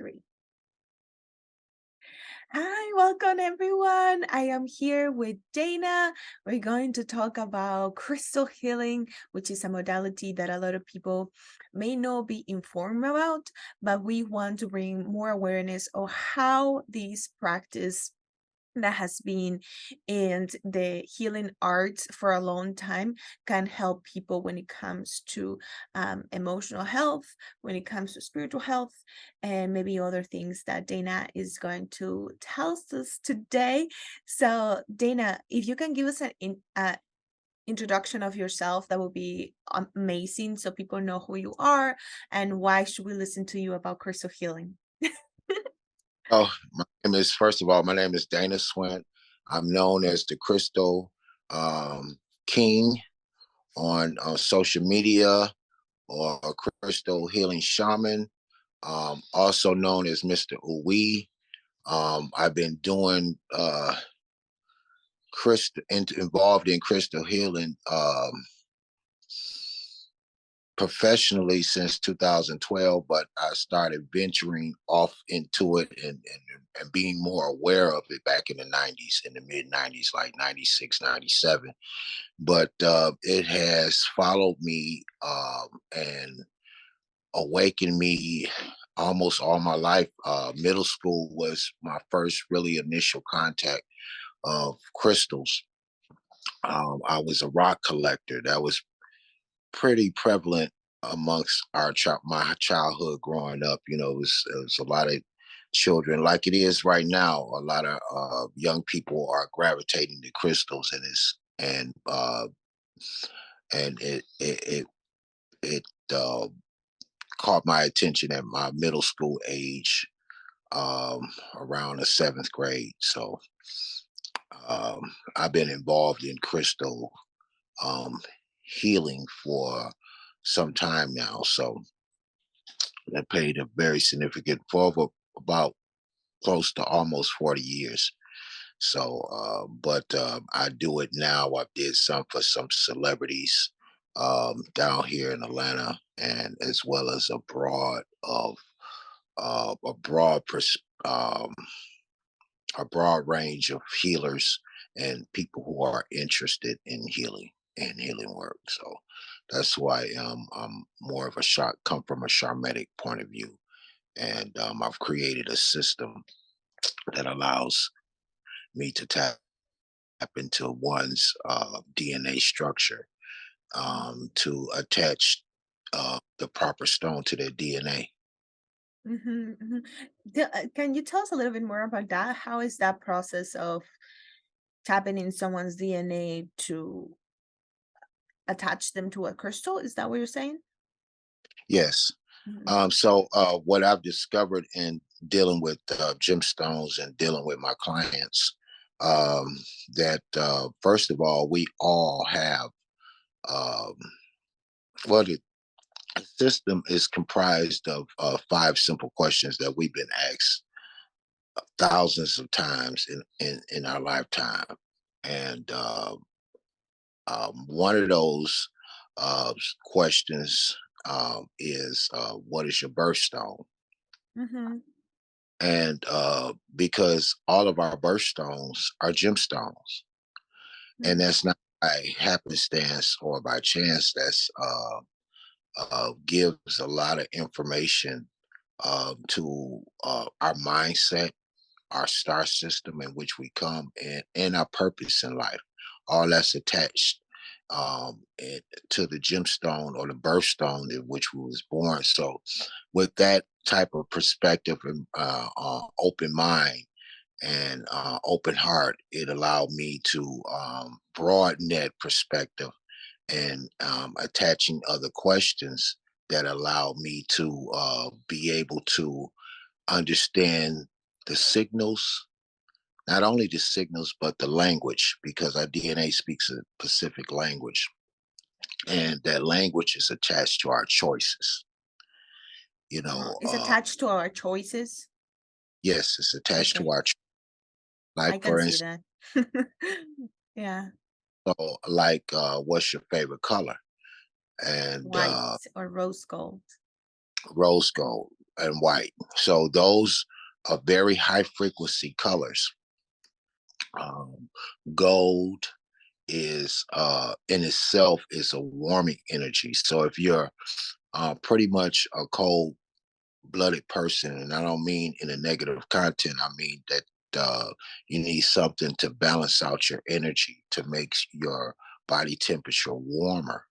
3. Hi, welcome everyone. I am here with Dana. We're going to talk about crystal healing, which is a modality that a lot of people may not be informed about, but we want to bring more awareness of how this practice that has been in the healing arts for a long time can help people when it comes to emotional health, when it comes to spiritual health, and maybe other things that Dana is going to tell us today. So, Dana, if you can give us an introduction of yourself, that would be amazing so people know who you are and why should we listen to you about crystal healing. Oh, first of all, my name is Dana Swint. I'm known as the Crystal King on social media, or a Crystal Healing Shaman, also known as Mr. Uwe. I've been doing involved in crystal healing professionally since 2012, but I started venturing off into it and being more aware of it back in the 90s, in the mid 90s, like 96, 97. But it has followed me and awakened me almost all my life. Middle school was my first really initial contact of crystals. I was a rock collector. That was pretty prevalent amongst my childhood growing up. It was a lot of children, like it is right now. A lot of young people are gravitating to crystals, and it caught my attention at my middle school age, around the seventh grade. So I've been involved in crystal um, healing for some time now. So that paid a very significant for about close to almost 40 years. So, but I do it now. I did some for some celebrities down here in Atlanta, and as well as a um, a broad range of healers and people who are interested in healing and healing work. So that's why I'm more of come from a shamanic point of view, and I've created a system that allows me to tap into one's DNA structure, to attach the proper stone to their DNA. Mhm, mhm. Can you tell us a little bit more about that? How is that process of tapping in someone's DNA to attach them to a crystal? Is that what you're saying? Yes. Mhm, So what I've discovered in dealing with gemstones and dealing with my clients, um, that first of all, we all have, um, well, the system is comprised of five simple questions that we've been asked thousands of times in our lifetime. And one of those questions is, what is your birthstone? mhm, And because all of our birthstones are gemstones, and mhm. that's not by happenstance or by chance. That's gives a lot of information to our mindset, our star system in which we come, and our purpose in life. All that's attached to the gemstone or the birthstone in which we was born. So, with that type of perspective and open mind and open heart, it allowed me to broaden that perspective and attaching other questions that allow me to be able to understand the signals, not only the signals, but the language, because our DNA speaks a specific language. And that language is attached to our choices. You know, It's attached to our choices. yes, it's attached to Okay, our, like, I can for see instance, that. Yeah, so, like, what's your favorite color? And white or rose gold. rose gold. and white. So those are very high frequency colors. Um, Gold is in itself is a warming energy. So if you're pretty much a cold blooded person, and I don't mean in a negative content, I mean that you need something to balance out your energy to make your body temperature warmer,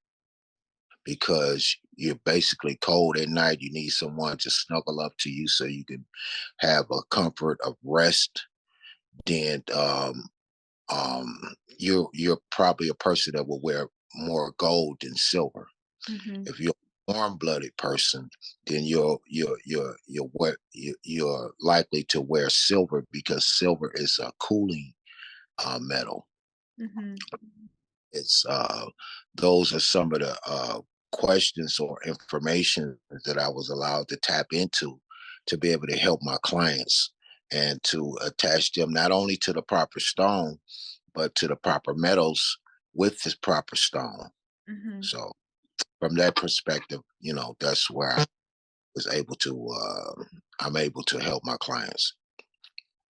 because you're basically cold at night. You need someone to snuggle up to you so you can have a comfort of rest. Then you're probably a person that will wear more gold than silver. Mhm. If you're a warm-blooded person, then you're likely to wear silver, because silver is a cooling metal. Mhm. It's those are some of the questions or information that I was allowed to tap into to be able to help my clients and to attach them not only to the proper stone but to the proper metals with this proper stone. Mhm. So from that perspective, that's where I was able to I'm able to help my clients.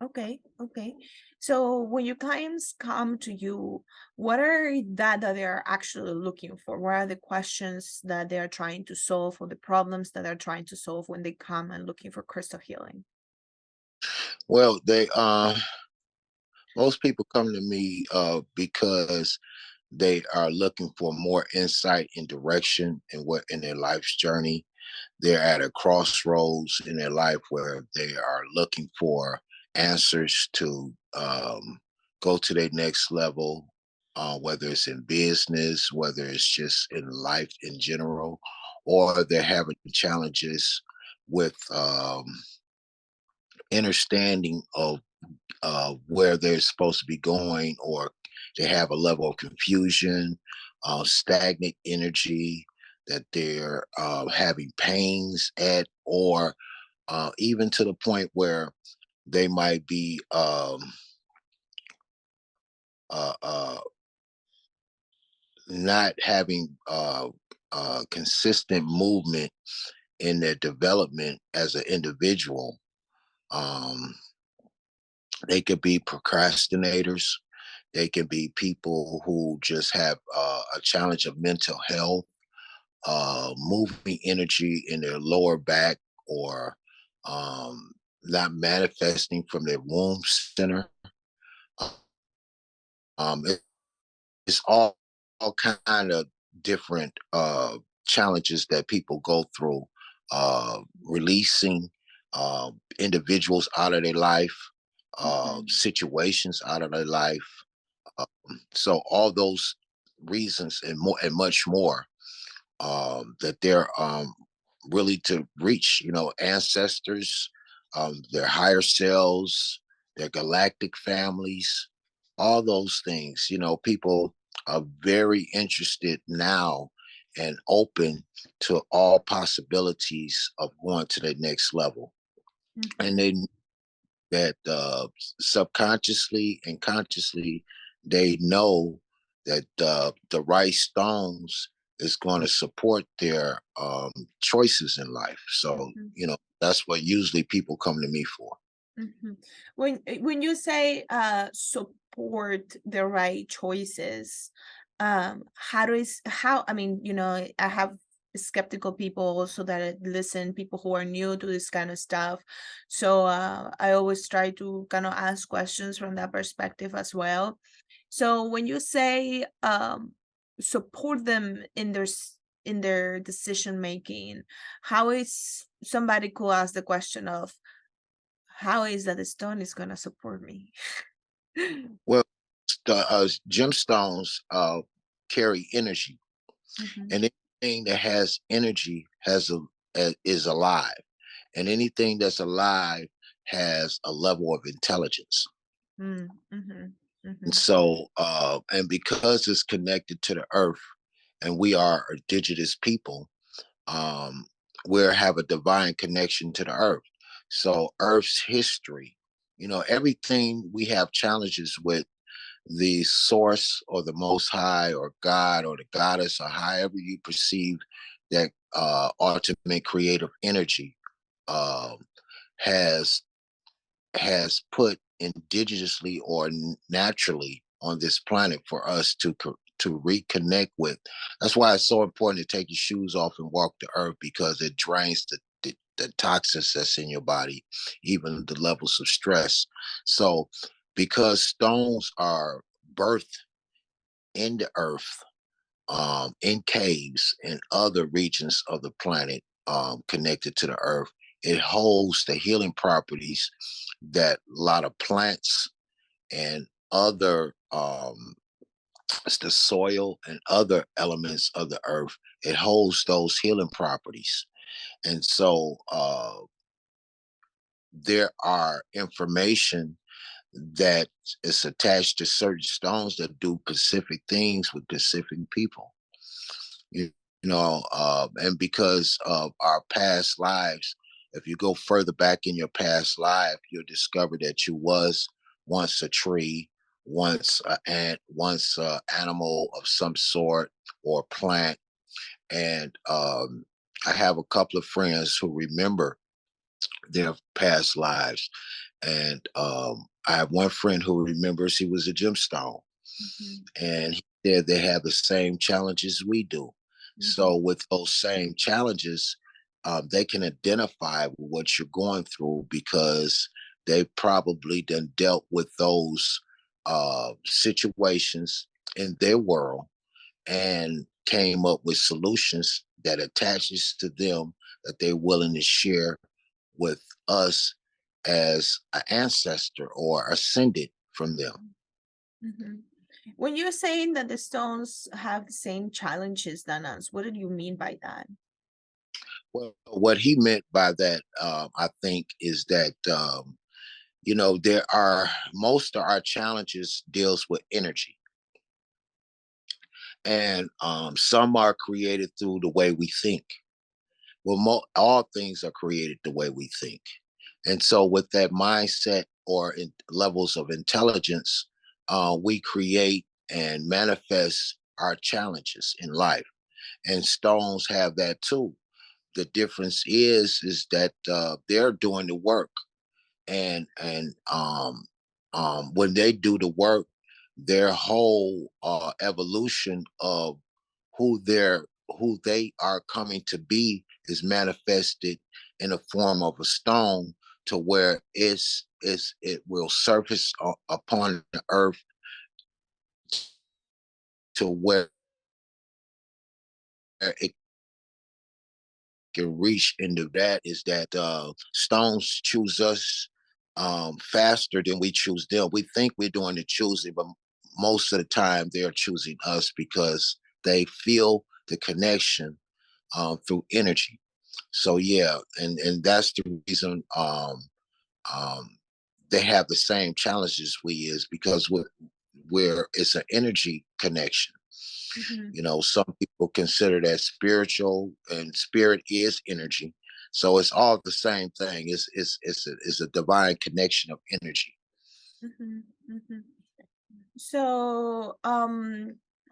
Okay, okay. So when your clients come to you, what are that they are actually looking for? What are the questions that they are trying to solve, or the problems that they're trying to solve when they come and looking for crystal healing? Well, they most people come to me because they are looking for more insight and direction in their life's journey. They're at a crossroads in their life where they are looking for answers to go to their next level, whether it's in business, whether it's just in life in general, or they're having challenges with understanding of where they're supposed to be going, or they have a level of confusion, stagnant energy that they're having pains at, or even to the point where they might be uh, uh, not having consistent movement in their development as an individual. Um, they could be procrastinators. They can be people who just have a challenge of mental health, moving energy in their lower back, or um, not manifesting from their womb center. It, it's all kind of different challenges that people go through, releasing individuals out of their life, Mhm. situations out of their life. So all those reasons and more and much more, that they're really to reach, ancestors, their higher selves, their galactic families, all those things. People are very interested now and open to all possibilities of going to the next level. And Mhm. they that subconsciously and consciously they know that the right stones is going to support their choices in life. So Mhm. that's what usually people come to me for. Mhm. When you say support the right choices, how, I mean, I have skeptical people also that listen, people who are new to this kind of stuff. So I always try to kind of ask questions from that perspective as well. So when you say support them in in their decision making, how is somebody could ask the question of, how is that the stone is gonna support me? Well, the gemstones carry energy, Mhm, and anything that has energy is alive, and anything that's alive has a level of intelligence. mhm, And mhm, so, and because it's connected to the earth, and we are indigenous people, um, we have a divine connection to the earth. So, Earth's history, everything we have challenges with, the source or the most high or God or the goddess, or however you perceive that ultimate creative energy. um, has has put indigenously or naturally on this planet for us to reconnect with. That's why it's so important to take your shoes off and walk the earth, because it drains the toxins that's in your body, even the levels of stress. So, because stones are birthed in the earth, in caves and other regions of the planet, connected to the earth, it holds the healing properties that a lot of plants and other, it's the soil and other elements of the earth. It holds those healing properties. And so, there are information that is attached to certain stones that do specific things with specific people. You, and because of our past lives, if you go further back in your past life, you'll discover that you was once a tree, once an ant, once an animal of some sort, or plant. And I have a couple of friends who remember their past lives. And I have one friend who remembers he was a gemstone, Mhm, and he said they have the same challenges we do. mhm, So with those same challenges, they can identify with what you're going through, because they probably done dealt with those situations in their world and came up with solutions that attaches to them, that they're willing to share with us as an ancestor or ascended from them. mhm. When you're saying that the stones have the same challenges than us, what did you mean by that? Well, what he meant by that, I think, is that there are most of our challenges deals with energy, and some are created through the way we think. Well, all things are created the way we think, and so with that mindset or levels of intelligence, we create and manifest our challenges in life, and stones have that too. The difference is that they're doing the work, and when they do the work, their whole evolution of who they are coming to be is manifested in the form of a stone, to where it will surface upon the earth, to where it can reach into. That is that stones choose us faster than we choose them. We think we're doing the choosing, but most of the time they're choosing us, because they feel the connection through energy. So yeah, and that's the reason, um, they have the same challenges we is, because we're it's an energy connection. Mhm, Some people consider that spiritual, and spirit is energy. So it's all the same thing. It's a divine connection of energy. mhm, mhm. So,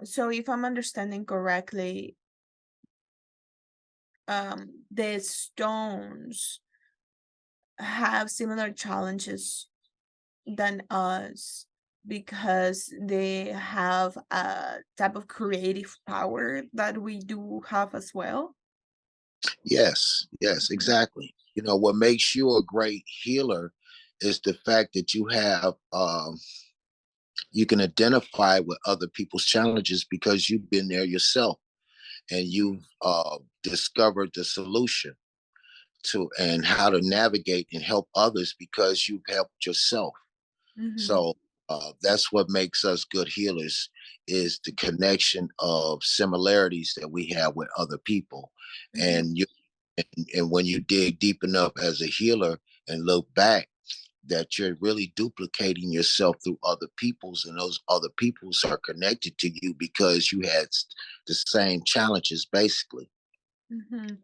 so if I'm understanding correctly, the stones have similar challenges than us because they have a type of creative power that we do have as well. Yes, yes, Mhm, exactly. What makes you a great healer is the fact that you can identify with other people's challenges, because you've been there yourself, and you've discovered the solution to, and how to navigate and help others, because you've helped yourself. mhm, So that's what makes us good healers, is the connection of similarities that we have with other people. mhm, And when you dig deep enough as a healer and look back, that you're really duplicating yourself through other people's, and those other people's are connected to you because you had the same challenges, basically. mhm.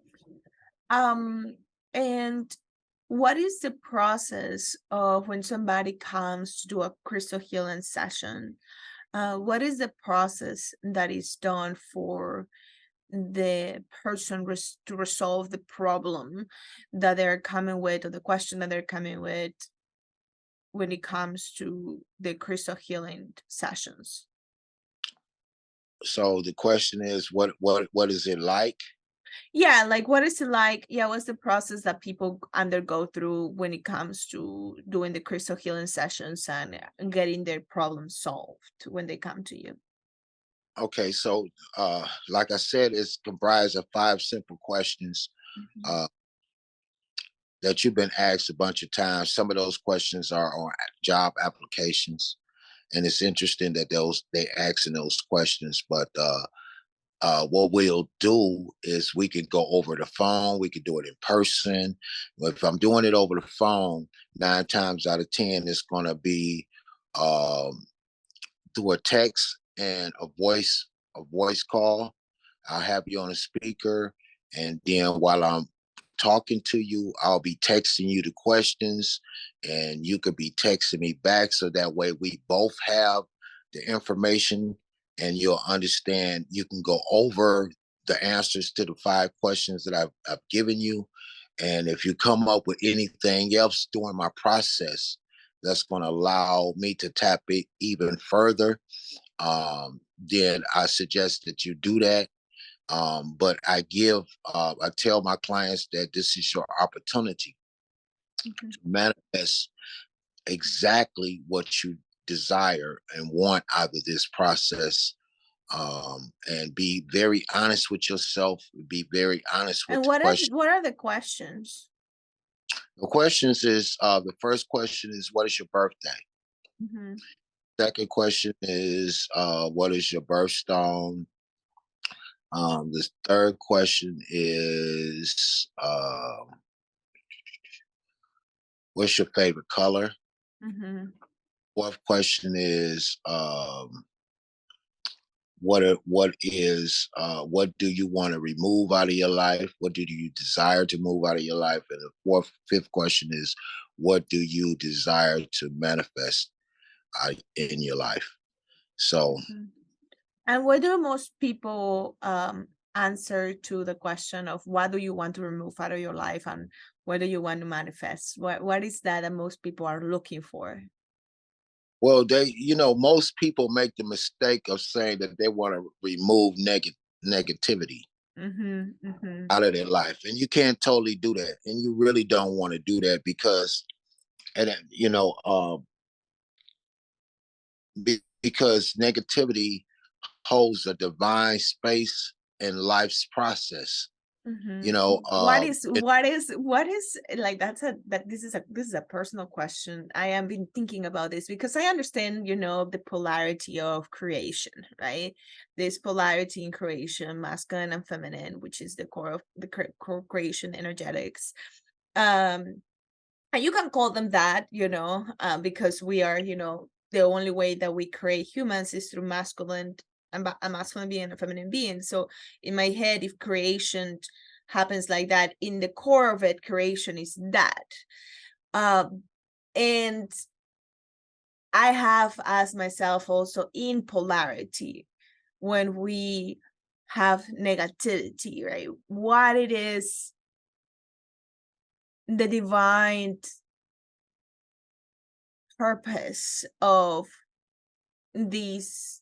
Um, and what is the process of when somebody comes to do a crystal healing session? What is the process that is done for the person to resolve the problem that they're coming with, or the question that they're coming with, when it comes to the crystal healing sessions. So the question is, what is it like? Yeah, like what is it like? Yeah, what's the process that people undergo through when it comes to doing the crystal healing sessions and getting their problems solved when they come to you? Okay, so like I said, it's comprised of five simple questions Mhm. uh, that you've been asked a bunch of times. Some of those questions are on job applications, and it's interesting that they asking those questions. But what we'll do is we can go over the phone. We can do it in person. If I'm doing it over the phone, 9 times out of 10, it's going to be um, through a text and a voice call. I'll have you on a speaker, and then while I'm talking to you, I'll be texting you the questions, and you could be texting me back. So that way, we both have the information, and you'll understand. You can go over the answers to the five questions that I've given you. And if you come up with anything else during my process, that's going to allow me to tap it even further, then I suggest that you do that. But I tell my clients that this is your opportunity Mhm. to manifest exactly what you desire and want out of this process. And be very honest with yourself, be very honest with And the question. what are the questions? The questions is the first question is, what is your birthday? Mhm. Second question is, what is your birthstone? The third question is, what's your favorite color? Mhm. Fourth question is, what do you want to remove out of your life? What do you desire to move out of your life? And the fifth question is, what do you desire to manifest in your life? So, Mhm. And what do most people answer to the question of what do you want to remove out of your life and what do you want to manifest? What is that most people are looking for? well, most people make the mistake of saying that they want to remove negativity Mhm. Mhm. out of their life, and you can't totally do that, and you really don't want to do that because, and because negativity holds a divine space in life's process. You Mhm. know, What is like that this is a personal question. I have been thinking about this because I understand, the polarity of creation, right? This polarity in creation, masculine and feminine, which is the core of the core creation energetics. Um and you can call them that, because we are, the only way that we create humans is through masculine, a masculine being and a feminine being. So in my head, if creation happens like that, in the core of it, creation is that. Um, and I have asked myself also in polarity, when we have negativity, right? What it is, the divine purpose of these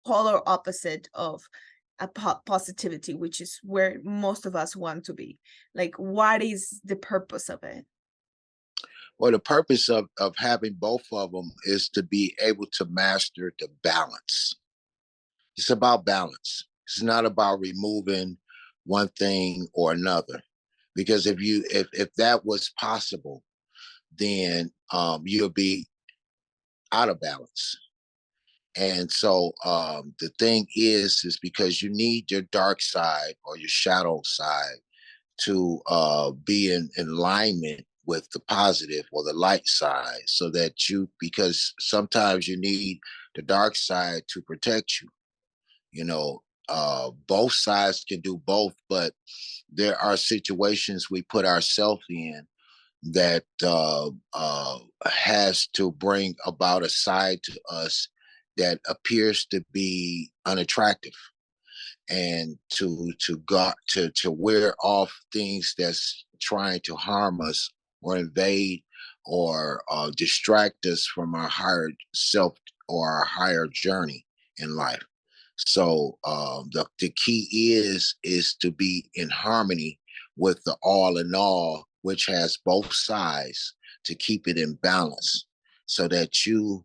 polar opposite of a positivity, which is where most of us want to be. Like, what is the purpose of it? well, the purpose of having both of them is to be able to master the balance. It's about balance. It's not about removing one thing or another. Because if that was possible, then you'll be out of balance. And so the thing is because you need your dark side or your shadow side to be in alignment with the positive or the light side, so that because sometimes you need the dark side to protect you. Both sides can do both, but there are situations we put ourselves in that has to bring about a side to us that appears to be unattractive. and to wear off things that's trying to harm us or invade or distract us from our higher self or our higher journey in life. So the key is to be in harmony with the all in all, which has both sides, to keep it in balance, so that you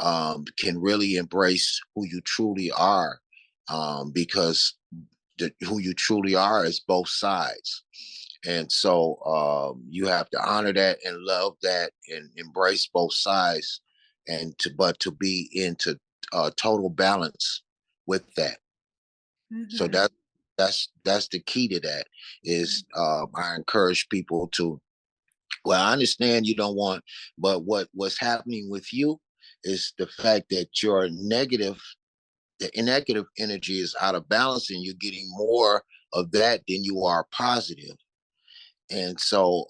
can really embrace who you truly are, because who you truly are is both sides. And so you have to honor that and love that and embrace both sides, and to be into total balance with that. So Mm-hmm. that's the key to that. Is I encourage people to, well, I understand you don't want, but what's happening with you is the fact that your negative energy is out of balance, and you're getting more of that than you are positive. And so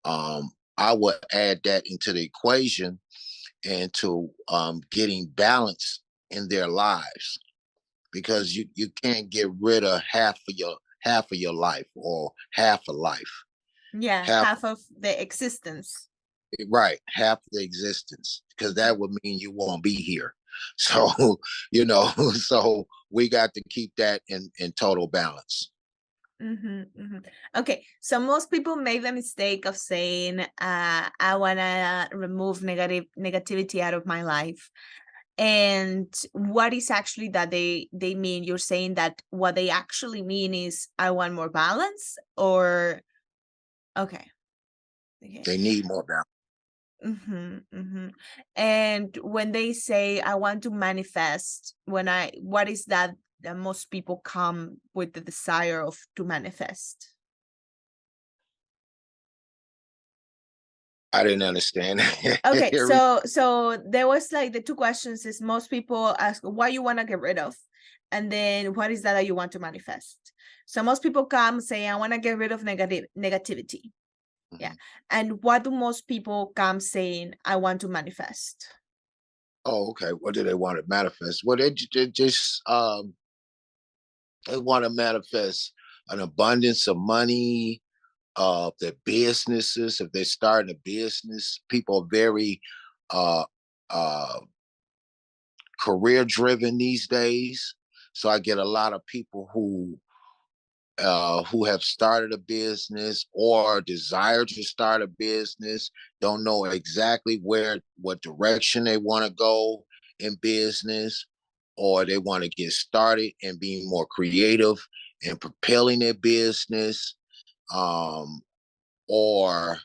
I would add that into the equation, and to getting balance in their lives, because you can't get rid of half of your life, or half a life, Yeah, half, half of the existence. right, half the existence, because that would mean you won't be here. So you know, so we got to keep that in total balance. Mm-hmm, mm-hmm. Okay, so most people make the mistake of saying, I want to remove negativity out of my life. And what is actually that they mean? You're saying that what they actually mean is, I want more balance, or okay, okay. They need more balance. Mm-hmm, mm-hmm. And when they say, I want to manifest, what is that that most people come with the desire of to manifest? I didn't understand. Okay, so there was like the two questions is, most people ask what you want to get rid of, and then what is that you want to manifest. So most people come saying, I want to get rid of negativity. Yeah. Mhm. And what do most people come saying, I want to manifest? Oh, okay. What do they want to manifest? Well, they just they want to manifest an abundance of money, their businesses. If they're starting a business, people are very uh, uh, career driven these days. So I get a lot of people who have started a business or desire to start a business, don't know exactly what direction they want to go in business, or they want to get started and being more creative and propelling their business, um, or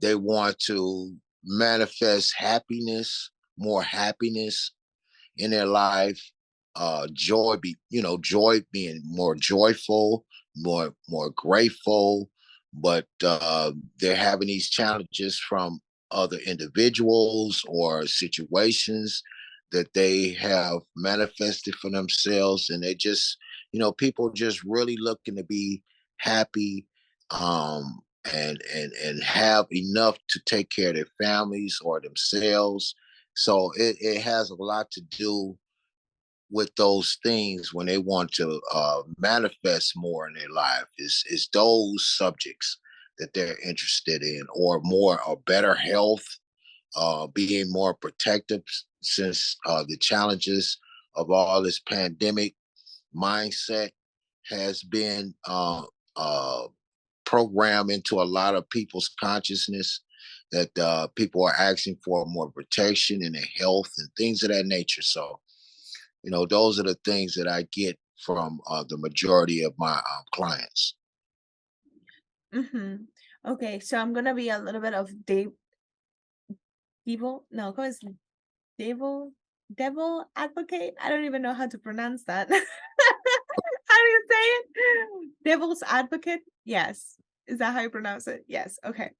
they want to manifest happiness, more happiness in their life, joy, being more joyful, more grateful. But they're having these challenges from other individuals or situations that they have manifested for themselves, and they just, people just really looking to be happy, and have enough to take care of their families or themselves. So it has a lot to do with those things when they want to manifest more in their life. Is those subjects that they're interested in, or more or better health, being more protective since the challenges of all this pandemic. Mindset has been programmed into a lot of people's consciousness, that people are asking for more protection in their health and things of that nature. So, those are the things that I get from the majority of my clients. Mm-hmm. Okay, so I'm gonna be a little bit of devil. No, cause devil, devil advocate. I don't even know how to pronounce that. How do you say it? Devil's advocate. Yes, is that how you pronounce it? Yes. Okay.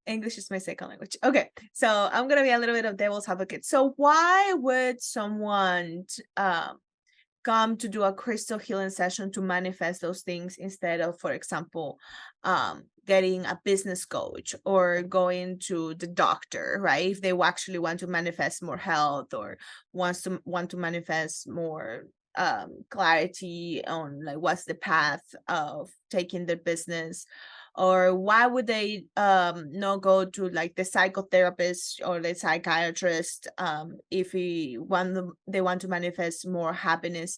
English is my second language. Okay, so I'm gonna be a little bit of devil's advocate. So why would someone come to do a crystal healing session to manifest those things instead of, for example, getting a business coach or going to the doctor, right? If they actually want to manifest more health or want to manifest more clarity on like what's the path of taking their business, or why would they not go to like the psychotherapist or the psychiatrist if they want to manifest more happiness,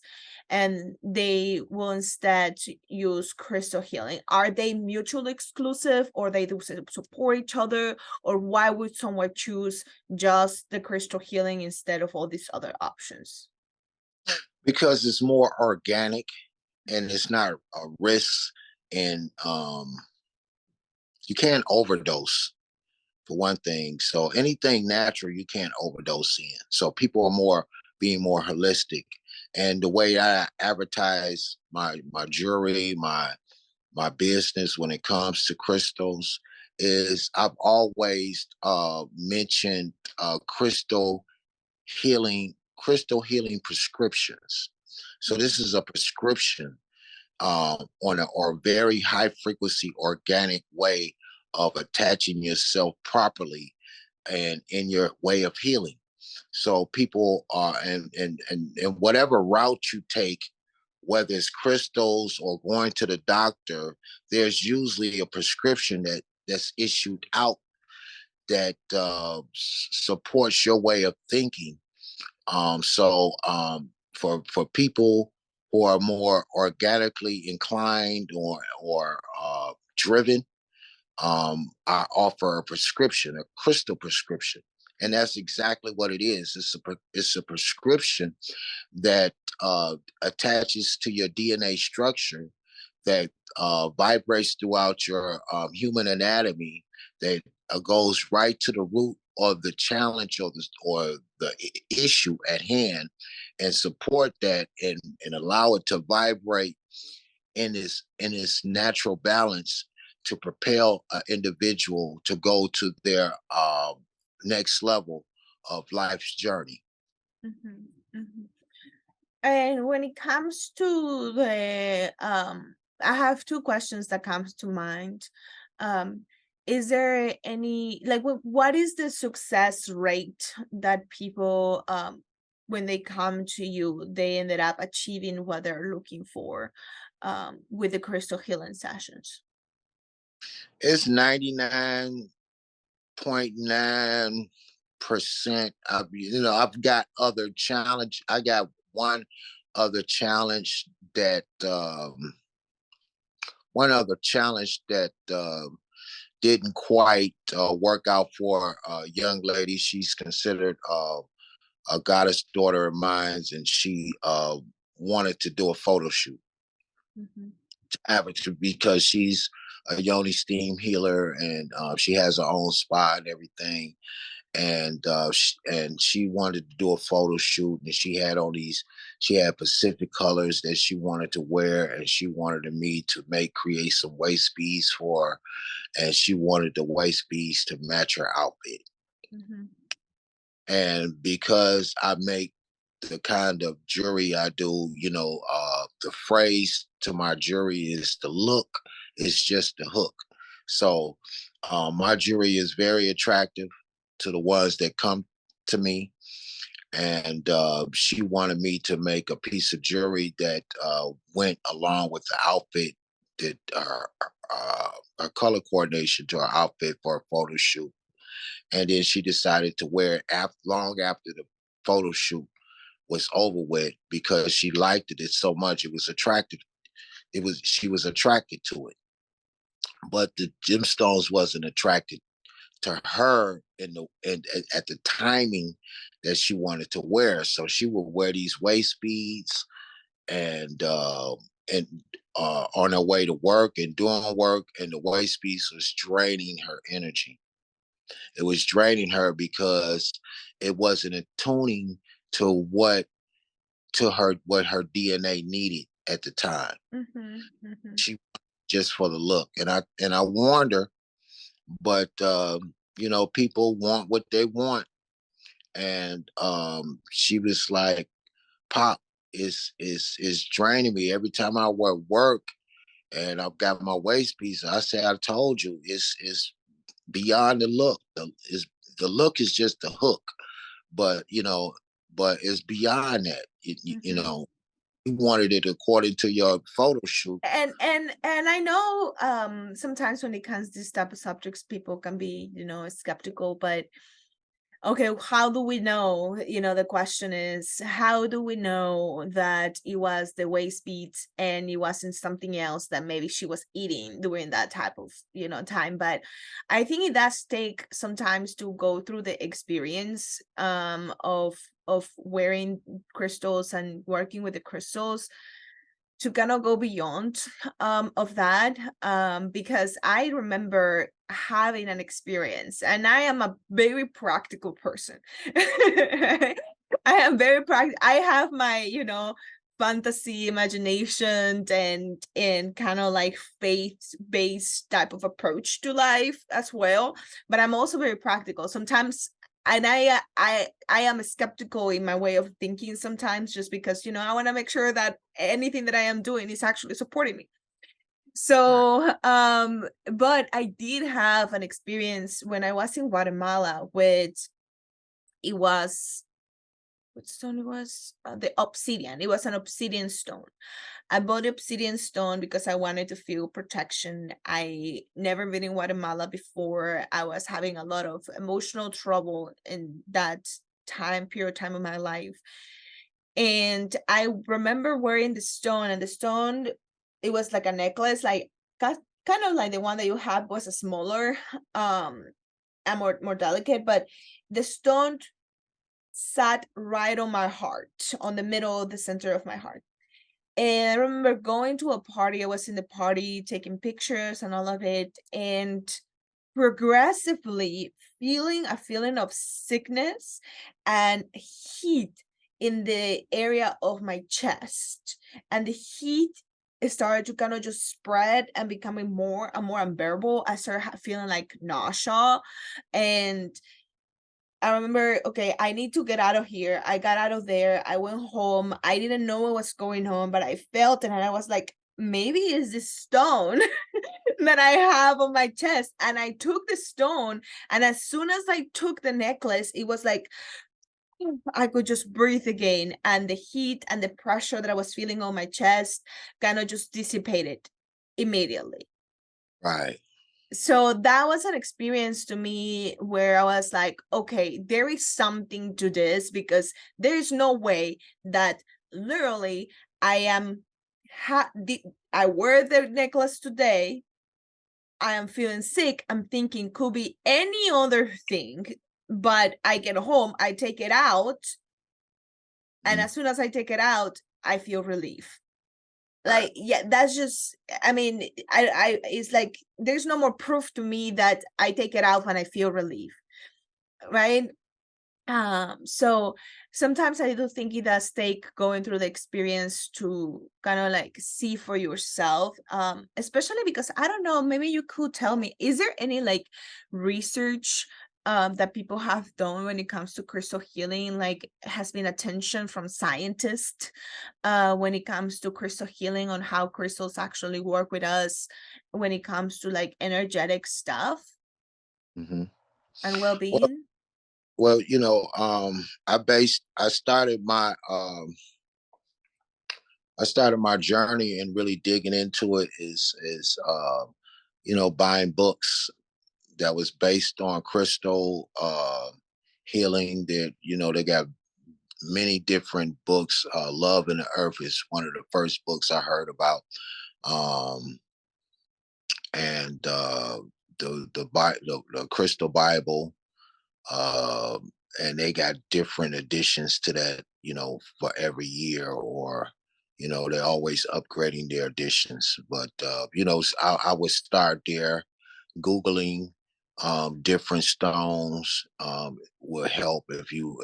and they will instead use crystal healing? Are they mutually exclusive, or they do support each other, or why would someone choose just the crystal healing instead of all these other options? because it's more organic and it's not a risk, and you can't overdose for one thing. So anything natural you can't overdose in. So people are more being more holistic. And the way I advertise my jewelry, my business when it comes to crystals is I've always mentioned crystal healing prescriptions. So this is a prescription on a or very high frequency organic way of attaching yourself properly and in your way of healing. So people are and whatever route you take, whether it's crystals or going to the doctor, there's usually a prescription that's issued out that supports your way of thinking. For people who are more organically inclined or driven, I offer a prescription, a crystal prescription, and that's exactly what it is. It's a prescription that attaches to your DNA structure, that vibrates throughout your human anatomy, that goes right to the root of the challenge or the issue at hand, and support that and allow it to vibrate in its natural balance to propel an individual to go to their next level of life's journey. Mhm, mhm. And when it comes to the I have two questions that comes to mind. Um is there any like what is the success rate that people when they come to you they ended up achieving what they're looking for with the crystal healing sessions? It's 99.9%. I've got other challenge. I got one other challenge that didn't quite work out for a young lady. She's considered a goddess daughter of mine, and she wanted to do a photo shoot Mhm, because she's a yoni steam healer, and she has her own spa and everything. And she wanted to do a photo shoot, and she had Pacific colors that she wanted to wear, and she wanted me to create some waist beads for her, and she wanted the waist beads to match her outfit. mhm, And because I make the kind of jewelry I do, the phrase to my jewelry is the look is just the hook. So my jewelry is very attractive to the ones that come to me. And she wanted me to make a piece of jewelry that went along with the outfit, that her color coordination to her outfit for a photo shoot. And then she decided to wear it long after the photo shoot was over with, because she liked it so much. It was attractive. She was attracted to it, but the gemstones wasn't attracted to her at the timing that she wanted to wear. So she would wear these waist beads and and on her way to work and doing work, and the waist beads was draining her energy. It was draining her because it wasn't attuning to what her DNA needed at the time. mhm, mhm, She just for the look, and I warned her, but people want what they want, and she was like, "Pop, is draining me every time I work and I've got my waist piece. I say I told you it's beyond the look. The look is just the hook, but but it's beyond that. You Mhm. know, you wanted it according to your photo shoot. And I know sometimes when it comes to this type of subjects, people can be, skeptical, but okay, how do we know? The question is, how do we know that it was the waist beats and it wasn't something else that maybe she was eating during that type of, time? But I think it does take sometimes to go through the experience of wearing crystals and working with the crystals to kind of go beyond of that, because I remember having an experience, and I am a very practical person. I am very practical. I have my fantasy imagination and kind of like faith based type of approach to life as well, but I'm also very practical sometimes. And I am skeptical in my way of thinking sometimes, just because I want to make sure that anything that I am doing is actually supporting me. Right. So but I did have an experience when I was in Guatemala with, it was, what stone it was, the obsidian. It was an obsidian stone. I bought the obsidian stone because I wanted to feel protection. I never been in Guatemala before. I was having a lot of emotional trouble in that period of my life. And I remember wearing the stone, and the stone, it was like a necklace, like kind of like the one that you have was a smaller, um, and more delicate, but the stone sat right on my heart, on the middle, the center of my heart. And I remember going to a party. I was in the party taking pictures and all of it, and progressively feeling a feeling of sickness and heat in the area of my chest. And the heat started to kind of just spread and becoming more and more unbearable. I started feeling like nausea, and I remember, okay, I need to get out of here. I got out of there. I went home. I didn't know what was going on, but I felt it. And I was like, maybe it's this stone that I have on my chest. And I took the stone. And as soon as I took the necklace, it was like I could just breathe again. And the heat and the pressure that I was feeling on my chest kind of just dissipated immediately. Right. So that was an experience to me where I was like, okay, there is something to this, because there is no way that literally I am I wear the necklace today, I am feeling sick, I'm thinking could be any other thing, but I get home, I take it out, and Mhm. as soon as I take it out, I feel relief. Right. Like, yeah, that's just, I mean, it's like there's no more proof to me that I take it out when I feel relief, right? So sometimes I do think it does take going through the experience to kind of like see for yourself. Especially because I don't know, maybe you could tell me, is there any like research that people have done when it comes to crystal healing? Like, has been attention from scientists when it comes to crystal healing, on how crystals actually work with us when it comes to like energetic stuff Hmm. and Well, well-being? I started my journey and really digging into it is buying books that was based on crystal healing. That they got many different books. Love in the Earth is one of the first books I heard about. Um, and the Crystal Bible, and they got different additions to that, for every year, or they're always upgrading their editions. But I would start there. Googling different stones will help if you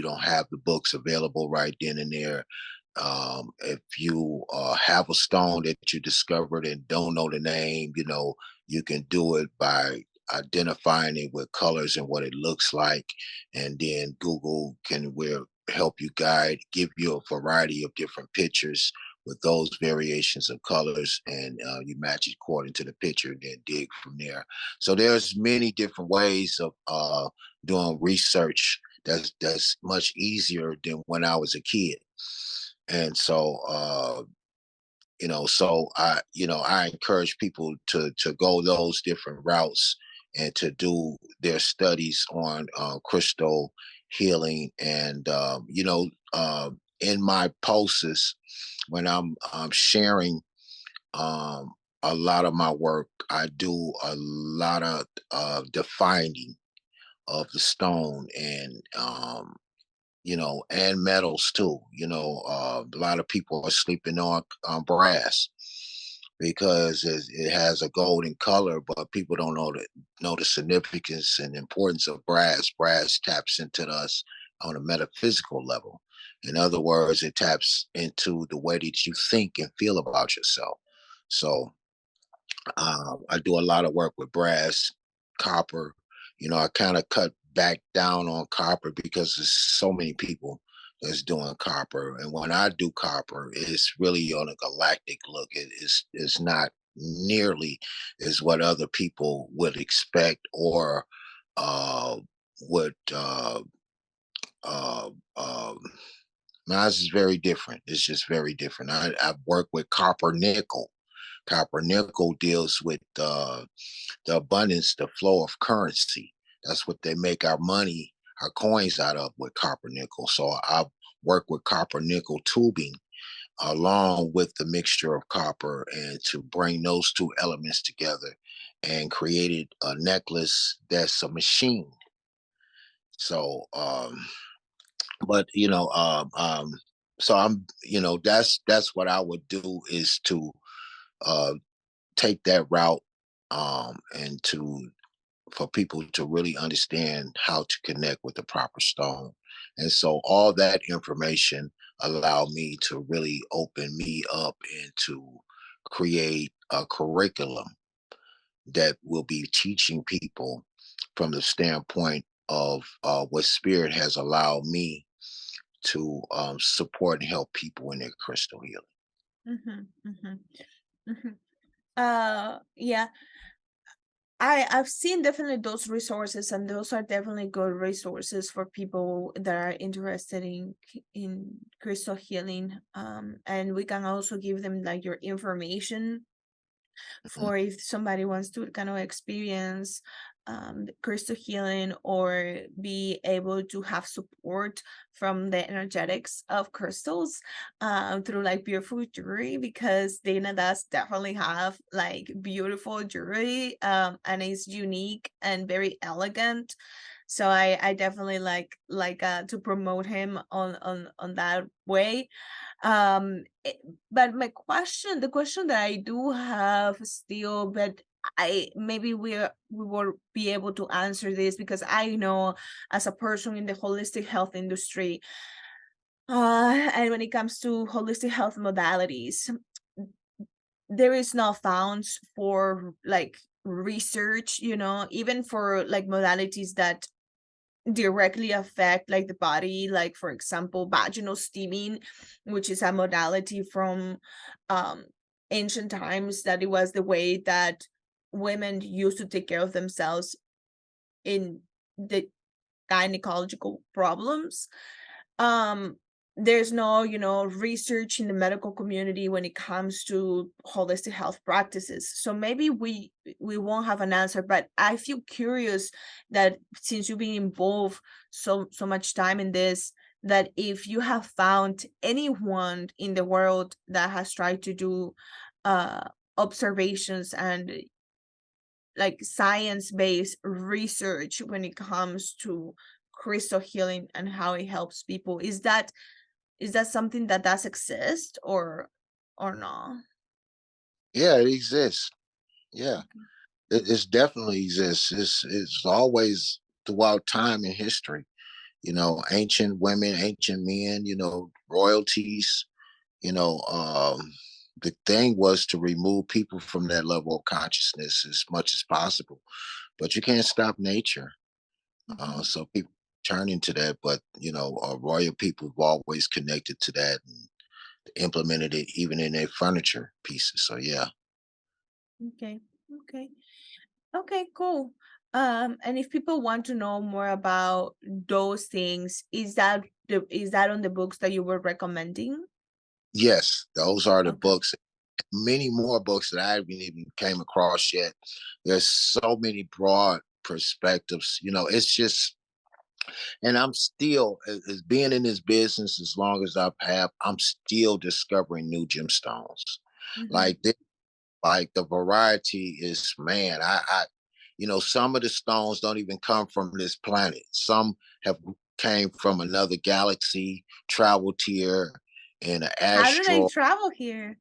don't have the books available right then and there. If you have a stone that you discovered and don't know the name, you can do it by identifying it with colors and what it looks like, and then Google can where help you guide, give you a variety of different pictures with those variations of colors, and you match it according to the picture, and then dig from there. So there's many different ways of doing research that's much easier than when I was a kid. And so I encourage people to go those different routes and to do their studies on crystal healing. And in my posts, when I'm sharing um, a lot of my work, I do a lot of defining of the stone, and metals too. A lot of people are sleeping on brass because it has a golden color, but people don't know the significance and importance of brass. Brass taps into us on a metaphysical level. In other words, it taps into the way that you think and feel about yourself. So I do a lot of work with brass, copper. I kind of cut back down on copper because there's so many people that's doing copper. And when I do copper, it's really on a galactic look. It's not nearly as what other people would expect or uh, would. Uh, um, Mine is very different. It's just very different. I've worked with copper nickel. Copper nickel deals with the abundance, the flow of currency. That's what they make our money, our coins out of, with copper nickel. So I work with copper nickel tubing along with the mixture of copper, and to bring those two elements together and created a necklace that's a machine. So, but so that's what I would do, is to uh, take that route, and to for people to really understand how to connect with the proper stone. And so all that information allowed me to really open me up and to create a curriculum that will be teaching people from the standpoint of what spirit has allowed me to support and help people in their crystal healing. Mhm, mhm, mhm. Yeah, I've seen definitely those resources, and those are definitely good resources for people that are interested in crystal healing. And we can also give them like your information Mhm. for if somebody wants to kind of experience the crystal healing or be able to have support from the energetics of crystals through like beautiful jewelry, because Dana does definitely have like beautiful jewelry, and it's unique and very elegant. So I definitely like to promote him on that way. But the question that I do have still, but I maybe we will be able to answer this, because I know as a person in the holistic health industry, and when it comes to holistic health modalities, there is no founds for like research, even for like modalities that directly affect like the body, like for example vaginal steaming, which is a modality from um ancient times, that it was the way that women used to take care of themselves in the gynecological problems. um there's no research in the medical community when it comes to holistic health practices, so maybe we won't have an answer, but I feel curious that since you've been involved so much time in this, that if you have found anyone in the world that has tried to do uh observations and like science-based research when it comes to crystal healing and how it helps people. Is that something that does exist, or not? Yeah, it exists. Yeah. Okay. It's definitely exists. It's always throughout time in history. Ancient women, ancient men, royalties. You know, the thing was to remove people from that level of consciousness as much as possible. But you can't stop nature. Mhm. So people returning to that, but royal people have always connected to that and implemented it even in their furniture pieces. So yeah. Okay. Okay. Okay, cool. And if people want to know more about those things, is that on the books that you were recommending? Yes, those are the Okay. books. Many more books that I haven't even came across yet. There's so many broad perspectives. It's just, and I'm still, as being in this business as long as I've had, I'm still discovering new gemstones. Mm-hmm. Like like the variety is, man, some of the stones don't even come from this planet. Some have came from another galaxy, traveled here in an How do they asteroid. travel here?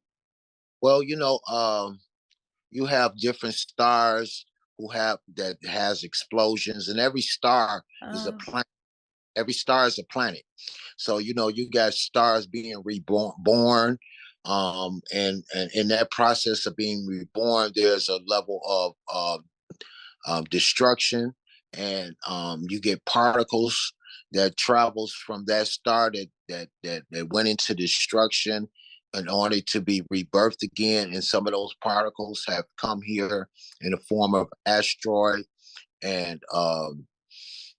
Well, you have different stars who have that has explosions, and every star is a Oh. planet. Every star is a planet. So you got stars being reborn, and in that process of being reborn, there's a level of destruction, and you get particles that travels from that star that went into destruction in order to be rebirthed again. And some of those particles have come here in the form of asteroid, and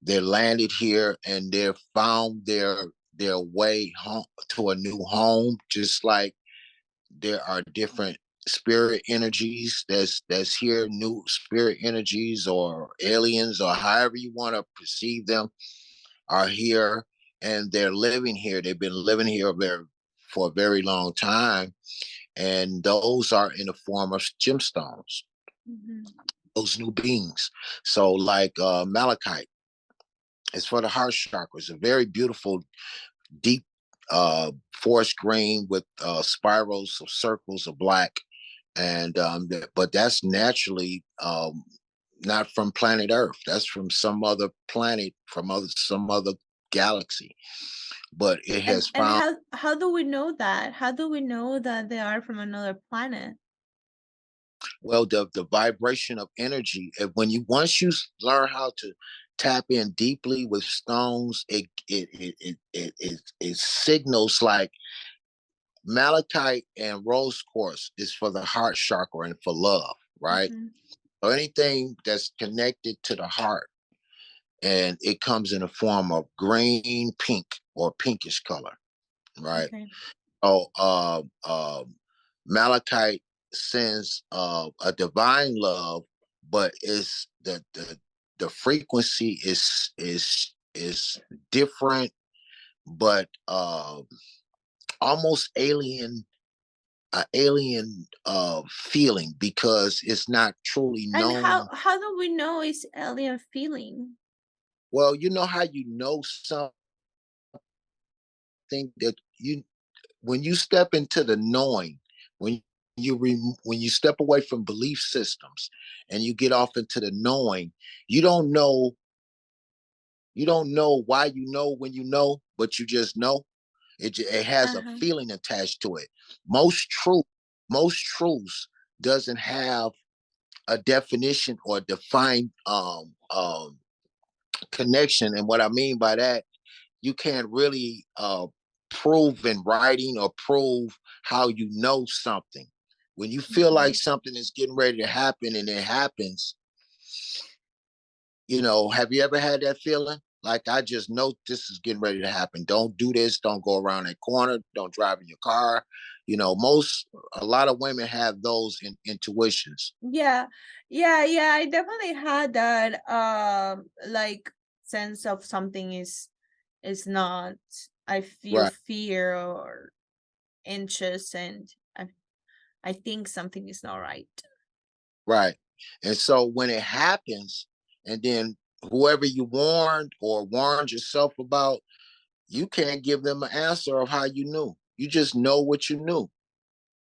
they landed here, and they've found their way home to a new home, just like there are different spirit energies that's here, new spirit energies or aliens or however you want to perceive them are here, and they're living here. They've been living here for a very long time, and those are in the form of gemstones, Mm-hmm. those new beings. So like malachite, it's for the heart chakra. It's a very beautiful deep forest green with spirals of circles of black, and but that's naturally not from planet Earth. That's from some other planet, from some other galaxy. But it has And found, how do we know that? How do we know that they are from another planet? well, the vibration of energy. When you once you learn how to tap in deeply with stones, it signals like malachite and rose quartz is for the heart chakra and for love, right? Mm-hmm. Or anything that's connected to the heart, and it comes in the form of green, pink, or pinkish color, right? Okay. So malachite sends a divine love, but it's the frequency is different, but almost alien feeling, because it's not truly And known. how do we know it's alien feeling? Well, you know how you know something that you when you step into the knowing, when when you step away from belief systems and you get off into the knowing, you don't know you don't know why you know when you know, but you just know. It has a Uh-huh. feeling attached to it. Most truth, most truths doesn't have a definition or defined connection. And what I mean by that, you can't really prove in writing or prove how you know something. When you feel like Mhm. something is getting ready to happen and it happens, have you ever had that feeling? Like, I just know this is getting ready to happen. Don't do this. Don't go around that corner. Don't drive in your car. A lot of women have those intuitions. Yeah. Yeah, I definitely had that like sense of something is not, I feel Right, fear or anxious, and I think something is not right. right. And so when it happens, and then whoever you warned or warned yourself about, you can't give them an answer of how you knew. You just know what you knew.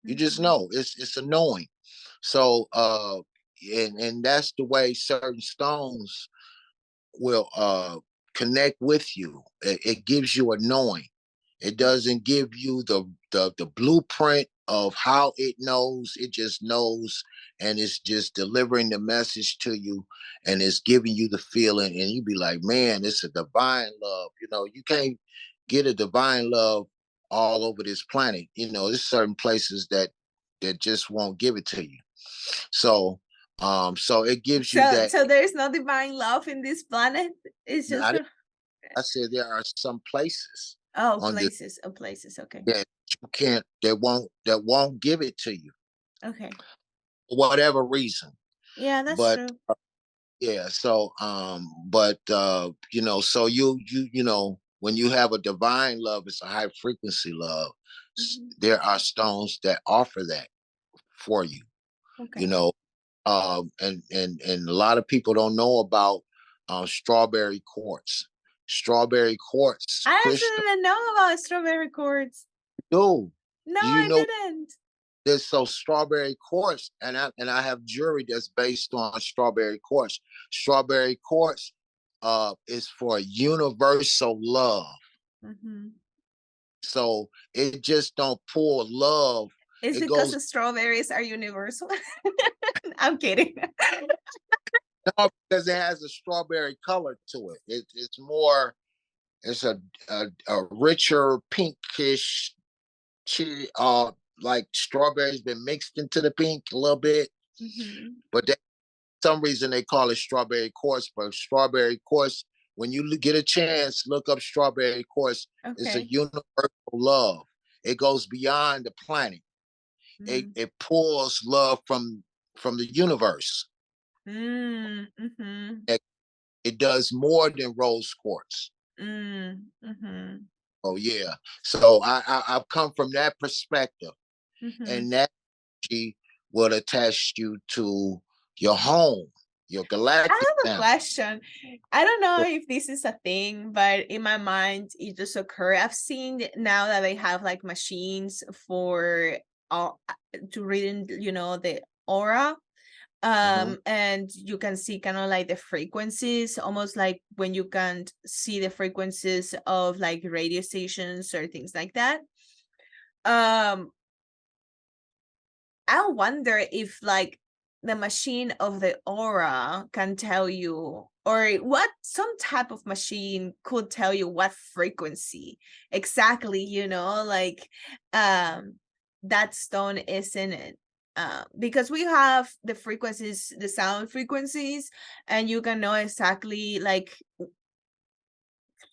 You just Mhm. know. It's a knowing. So and that's the way certain stones will connect with you. It gives you a knowing. It doesn't give you the blueprint of how it knows. It just knows, and it's just delivering the message to you, and it's giving you the feeling, and you be like, man, it's a divine love. You can't get a divine love all over this planet. There's certain places that just won't give it to you. So so it gives you So that. so there's no divine love in this planet. It's Now, just I said there are some places oh, on this, places. Oh, places. Okay. that you can't, that won't give it to you Okay. for whatever reason. Yeah, that's But true. yeah, so but so when you have a divine love, it's a high frequency love. Mhm. There are stones that offer that for you. you Okay. know and a lot of people don't know about strawberry quartz. Strawberry quartz I crystal. actually didn't know about strawberry chords. do No, do you I know didn't. there's so strawberry quartz, and I have jewelry that's based on strawberry quartz. Strawberry quartz is for universal love. Mhm. So it just don't pull love. It's It because goes the strawberries are universal. I'm kidding. no, because it has a strawberry color to it. It's more. It's a richer pinkish, like strawberries been mixed into the pink a little bit. Mhm. But some reason they call it strawberry quartz. But strawberry quartz, when you get a chance, look up strawberry quartz. It's a Okay. universal love. It goes beyond the planet. It Mm. it pulls love from the universe. Mm. Mhm. It does more than rose quartz. Mm. Mhm. Oh yeah. So I've come from that perspective, Mhm. and that energy will attach you to your home, your galactic I have a family. question. I don't know if this is a thing, but in my mind, it just occurred. I've seen now that they have like machines for uh, to reading, the aura. Hmm. And you can see kind of like the frequencies, almost like when you can see the frequencies of like radio stations or things like that. Um, I wonder if like the machine of the aura can tell you, or what some type of machine could tell you what frequency exactly, like um that stone is in it. Because we have the frequencies, the sound frequencies, and you can know exactly like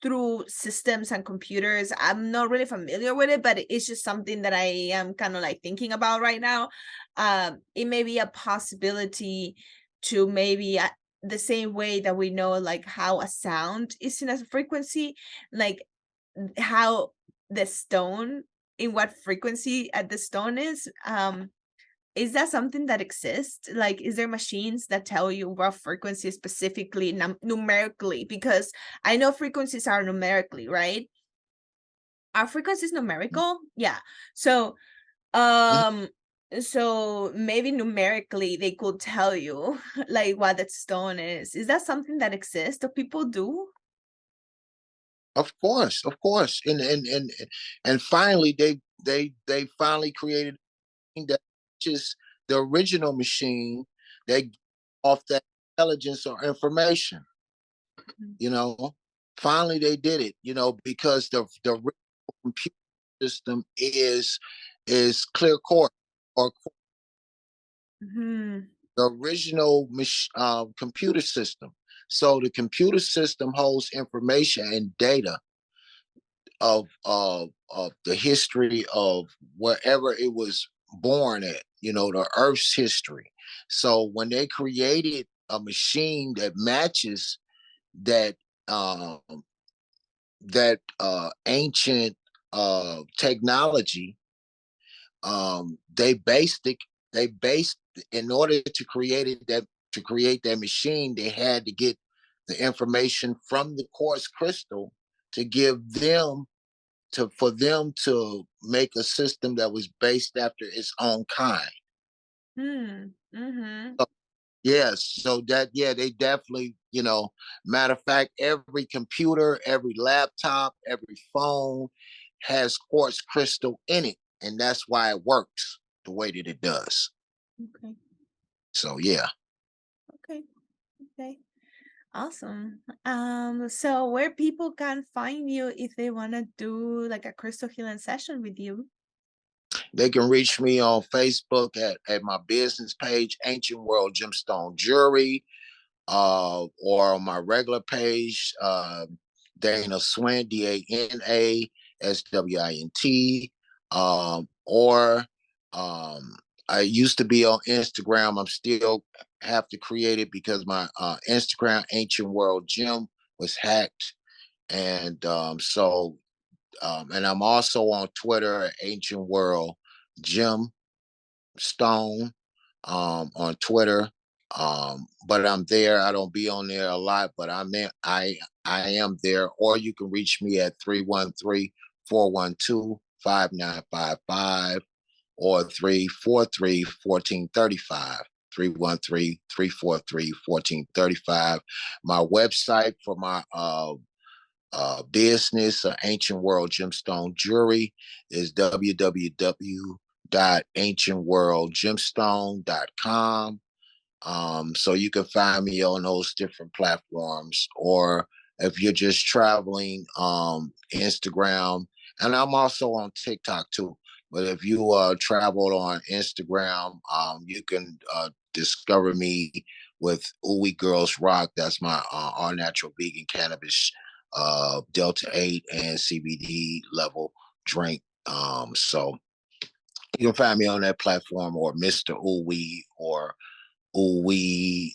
through systems and computers. I'm not really familiar with it, but it's just something that I am kind of like thinking about right now. It may be a possibility to maybe the same way that we know like how a sound is in a frequency, like how the stone in what frequency at the stone is that something that exists? Like, is there machines that tell you what frequency specifically numerically? Because I know frequencies are numerically, right? Are frequencies numerical? Yeah. So, um, so maybe numerically they could tell you like what that stone is. Is that something that exists? Do people do? Of course, and finally they finally created that, just the original machine that off that intelligence or information. Mhm. You know, finally they did it. Because the original computer system is clear core, or Mhm. the original computer system. So the computer system holds information and data of the history of wherever it was born at. The Earth's history. So when they created a machine that matches that um, ancient technology, they based it. They based in order to create that machine, they had to get the information from the quartz crystal to give them to for them to make a system that was based after its own kind. Hmm. Mhm. So, yes, so that, yeah, they definitely, matter of fact, every computer, every laptop, every phone has quartz crystal in it. and that's why it works the way that it does. Okay. So yeah, Okay. Okay. Awesome. So where people can find you if they want to do like a crystal healing session with you? they can reach me on Facebook at my business page, Ancient World Gemstone Jewelry, or on my regular page, Dana Swint, DANASWINT, or I used to be on Instagram. I'm still have to create it because my Instagram Ancient World Gym was hacked, and and I'm also on Twitter at Ancient World Gym Stone, on Twitter. But I'm there. I don't be on there a lot, but I am there. Or you can reach me at 313-412-5955 or 343-1435. 313-343-1435. My website for my business, Ancient World Gemstone Jewelry, is www.ancientworldgemstone.com. So you can find me on those different platforms, or if you're just traveling, Instagram, and I'm also on TikTok too. But if you travel on Instagram, you can discover me with Uwe Girls Rock. That's my all natural vegan cannabis, Delta 8 and CBD level drink. So you can find me on that platform, or Mr. Uwe, or Uwe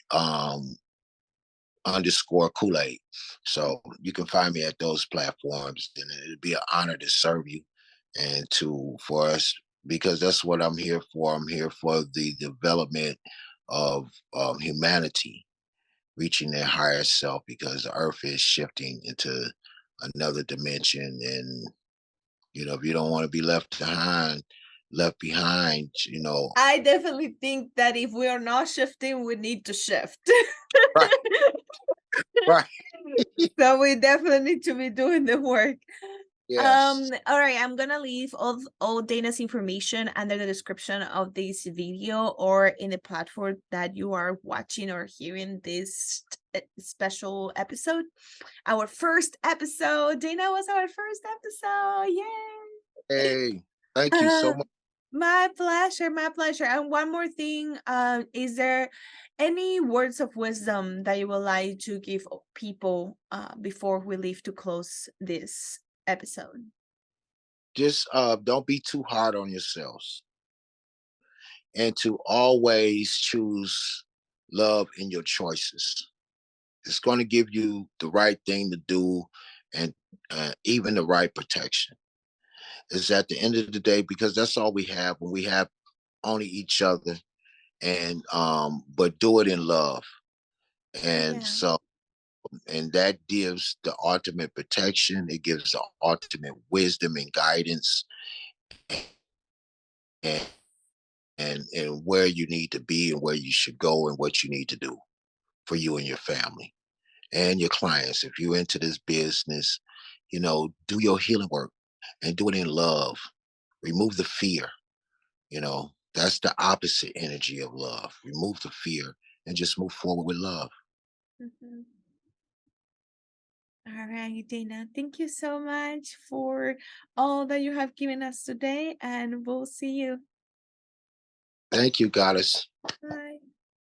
underscore Kool-Aid. So you can find me at those platforms, and it'd be an honor to serve you and to for us, because that's what I'm here for. I'm here for the development of humanity reaching their higher self, because the earth is shifting into another dimension. And if you don't want to be left behind, I definitely think that if we are not shifting, we need to shift. right, right. So we definitely need to be doing the work. Yes. All right, I'm gonna leave all Dana's information under the description of this video or in the platform that you are watching or hearing this special episode. Our first episode. Dana was our first episode. Yay! Hey, thank you so Uh, much. my pleasure, my pleasure. And one more thing, is there any words of wisdom that you would like to give people before we leave to close this episode? Just don't be too hard on yourselves, and to always choose love in your choices. It's going to give you the right thing to do, and even the right protection. Is at the end of the day, because that's all we have when we have only each other. And but do it in love. And Yeah. so, and that gives the ultimate protection. It gives the ultimate wisdom and guidance, and and where you need to be and where you should go and what you need to do for you and your family and your clients. If you're into this business, do your healing work and do it in love. Remove the fear. That's the opposite energy of love. Remove the fear and just move forward with love. Mhm. All right, Dana. Thank you so much for all that you have given us today, and we'll see you. Thank you, Goddess. Bye.